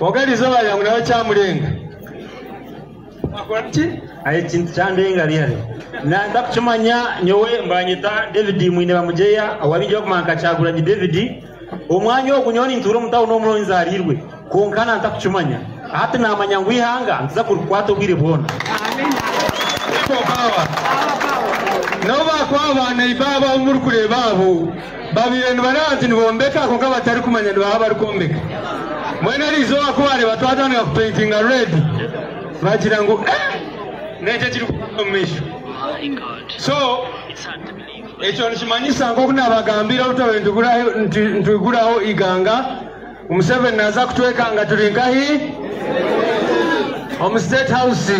Ogari zoba yangu nawe kyamulenga. Akwati? Aye kintu kyandenga byali. Na ndakuchumanya nyowe mbanyita David mwine bamujeya awabijja kumanka Kyagulanyi David. Omwanya okunyoni nturo mutawo n'omulonzi alirwe. Konkana ntakuchumanya. Ate namanya ngwihanga nza kurukwata obwire bwona. Amen. Nova kwa na ibaba umurukure babo. Babire nbaranzi nibombeka ko kabatari kumanya ndo bari kombeka. Mwena rizo akware batwadana ku painting a red. Bagira ngo neje kiri kumisho. So ekyo nishimanyisa ngo kunabagambira utawe nduguraho iganga. Umuseveni naza kutweka nga tulingahi State House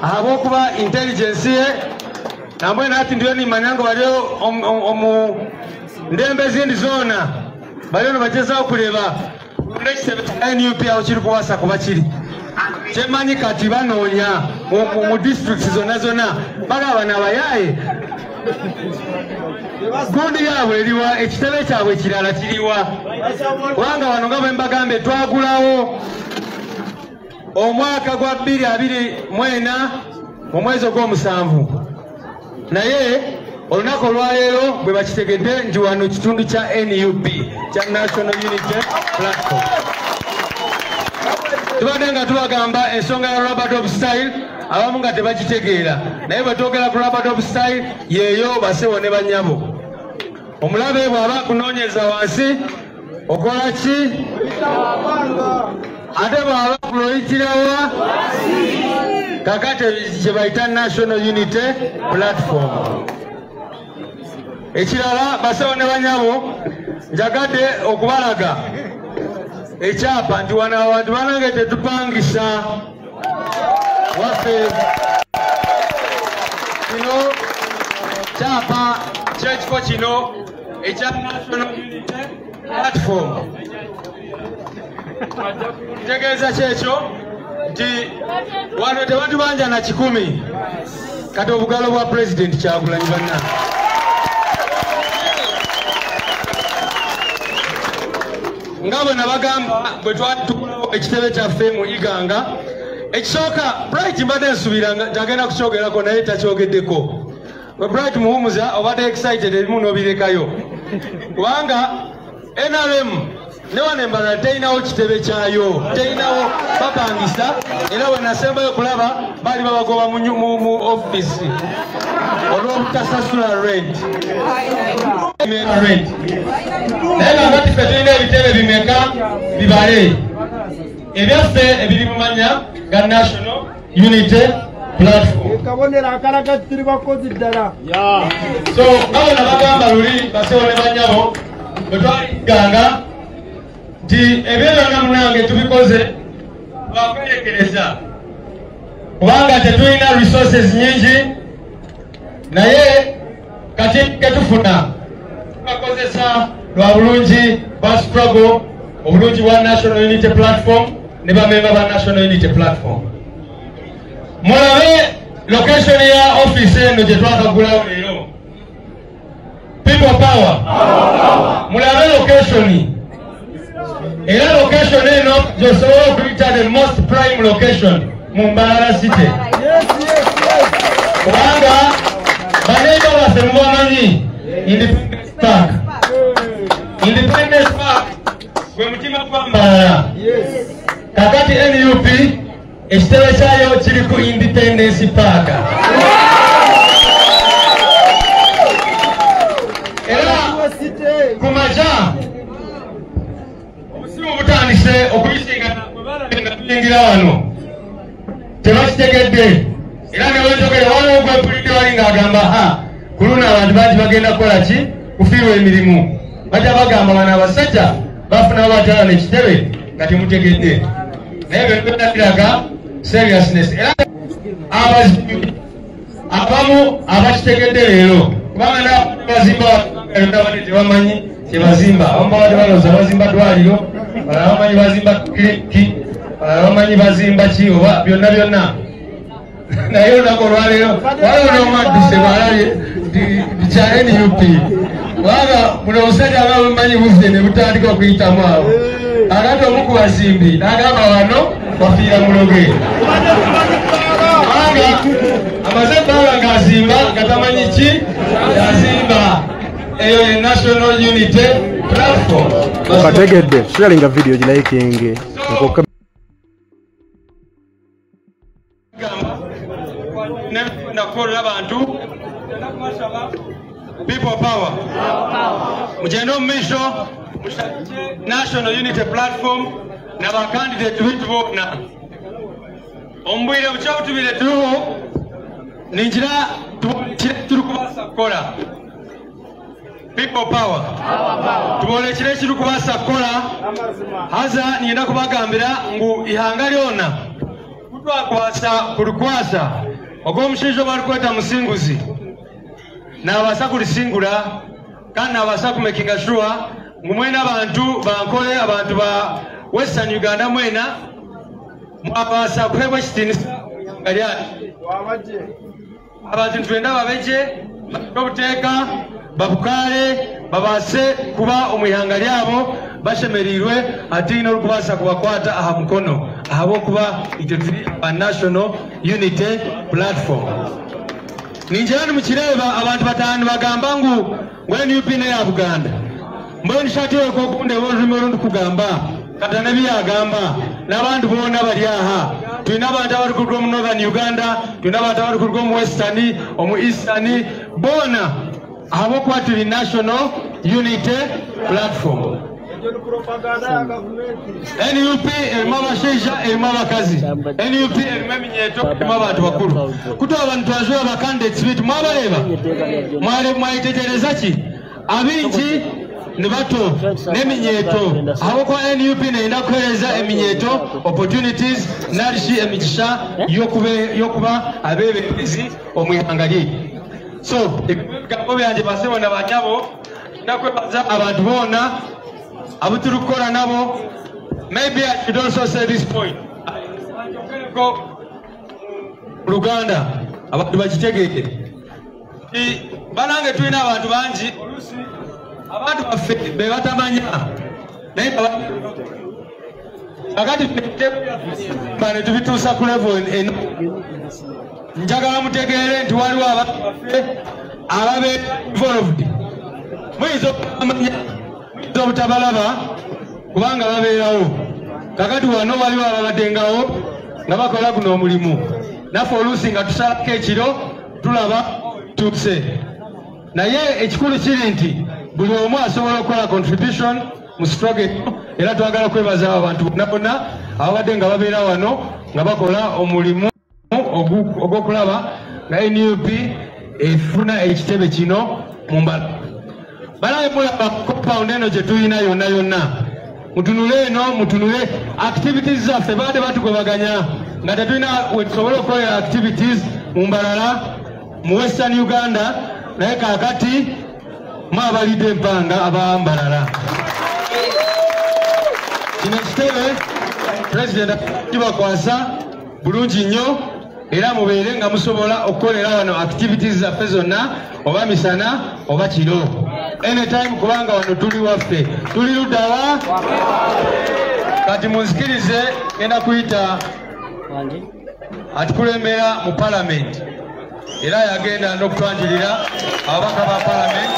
abo kuba intelligence ye namwe nati ndiyo ni manyango walio ndembe zindi zona balio bacheza okuleba NUP aho kiri kuwasa kuba kiri chemanyi kati banonya mu districts zona bagabana bayaye gundi yabwe eriwa ekitebe kyabwe kirala kiriwa wanga wano nga bwe mbagambe twagulawo omwaka gwa 2024 mu mwezi ogw'omusanvu naye olunaku olwaleero bwe bakitegedde nti wano kitundu kya NUP kya National Unity Platform tubadde nga tubagamba ensonga ya Robert of Style abamu nga tebakitegeera naye bwe twogera ku Robert of Style yeeyo basewo ne banyabo omulabe bw'aba kunoonyeza wansi okola ki ate bw'aba kuloyitirawa kakati kye bayita National Unity Platform ekirala basewo ne banyabo njagadde okubalaga ekyapa nti wano abantu banange tetupangisa waffe kino kyapa kyekifo kino ekya National Unity Platform kitegeeza kyekyo nti wano tebatubanja na 10 kati obugalo bwa President Kyagulanyi banna nga bwe nabagamba bwe twatulawo ekitebe kyaffe mu iganga ekisooka Bright mbadde nsubiranga njagenda kukyogerako naye takyogeddeko Bright muhumuza obadde excited erimu n'obirekayo kubanga NRM ne wano embala terinawo kitebe kyayo terinawo bapangisa era bwe nasembayo kulaba baali babagoba mu offisi olw'obutasasula rent naye nga bati ffe tulina ebitebe bimeka bibale ebyaffe ebiri mu manya ga National Unity Platform so abo nabagamba luli basewo ne banyabo bwe twaliganga nti ebyona munange tubikoze lwakwerekereza kubanga tetulina resources nyingi naye kati ketufuna tubakozesa lwa bulungi ba struggle obulungi bwa National Unity Platform ne bamemba ba National Unity Platform mulabe location ya office eno gye twakagulawo leero people power mulabe location era location eno gyosobola okuyita the most prime location mu Mbarara City kubanga baneiba baffe mubamanyi Independence Park gwe mutima gwa Mbarara kakati NUP ekitebe kyayo kiri ku Independence Park era kumaja obusimu butandise okuyisinga tuyingira wano tebakitegedde era newenzogere waliwo gwepulidde wali ng'agamba ku luno abantu bangi bagenda kukola ki kufiirwa emirimu bajja bagamba bano abasajja bafuna batala n'ekitebe nga temutegedde naye byonna biraga seriousness era abazimbi abamu abakitegedde leero kubanga bazimba nabadde tebamanyi kyebazimba abamu babadde balowooza bazimba ddwaliro balala bamanyi bazimba kiriki balala bamanyi bazimba ki oba byonna byonna naye olunaku olwaleero waliwo n'omadduse bwalabye kya NUP kubanga muno obusajja aba bumanyi buzze ne butandika okuyitamu awo agati omuku bazimbi n'agamba wano wafiira muloge kubanga amaze ebbanga ng'azimba nga tamanyi ki yazimba eyo ye National Unity Platform. Bategedde sharinga video gilaikinge nkoka nakukolera abantu people power mugenda omumisho National Unity Platform n'abakandidate bitu bonna ombwire bukyabutubire tuluwo ningira turi kubasa kukola people power tubole kire kiri kubasa kukola haza nienda kubagambira ngu ihanga lyona kutwakwasa kulikwasa ogw'omushiija balikweta musinguzi n'abasa kulisingula kandi n'abasa kumakinga sure ngu mwena abantu bankole abantu ba Western Uganda mwena mwabasa kuhebwa ekitinisa abantu ntwenda babeje babuteeka babukale babase kuba omwihanga lyabo bashemerirwe ati n'olukubasa kubakwata aha mukono ahabwokuba itwe turi aba National Unity Platform. Ninjirani mukireba abantu batanu bagamba ngu NUP neya Buganda mbona shatiweko okunde olulimi olundi kugamba kata nebyagamba n'abantu boona bali aha tulina abantu abali kuruga mu Northern Uganda tulina abantu abali kuruga mu Western omu Eastern boona ahabwokuba tuli National Unity Platform. NUP erimu abashaija erimu abakazi NUP erimu eminyeeto erimu abantu bakulu kuto abantu twazula abakandidates bitu mwabaleba mwayitegereza ki abingi ni bato n'eminyeeto ahabwokuba NUP neyenda kuhereza eminyeeto opportunities narishi emigisha y'okuba abeebembezi omwihanga lyaitu. So ebigambo byange basebo na banyabo ndakwebaza abantu boona abuturi kukola nabo. Maybe I should also say this point. Luganda abantu bakitegeke banange tulina abantu bangi abantu baffe be batamanya naye akati bane tubituusa ku level eno. Njagala mutegeere nti waliwo abantu baffe ababeera involved muyinza okumanya muyinza obutabalaba kubanga babeerawo kakati wano waliwo ababaddengawo nga bakola guno omulimu naffe oluusi nga tusalako ekiro tulaba tuuse naye ekikulu kiri nti buli omu asobola okukola contribution mu struggle era twagala kwebaza abantu bonna bonna ababadde nga babeera wano nga bakola omulimu ogw'okulaba nga NUP efuna ekitebe kino mu mbala. Balabe mulaba compound eno gye tulina yonna yonna mutunule eno mutunule activities zaffe baade batugobaganya nga tetulina wetusobola okukolera activities mu mbalala mu Western Uganda naye kaakati mwabalidde empanga abambalala. Kino ekitebe President kibakwasa bulungi nnyo era mubeere nga musobola okukolera wano activities zaffe zonna oba misana oba kiro anytime kubanga wano tuli waffe tuli luddawa. Kati munzikirize genda kuyita atukulembera mu Parliament era yagenda n'okutwanjulira ababaka ba Parliament.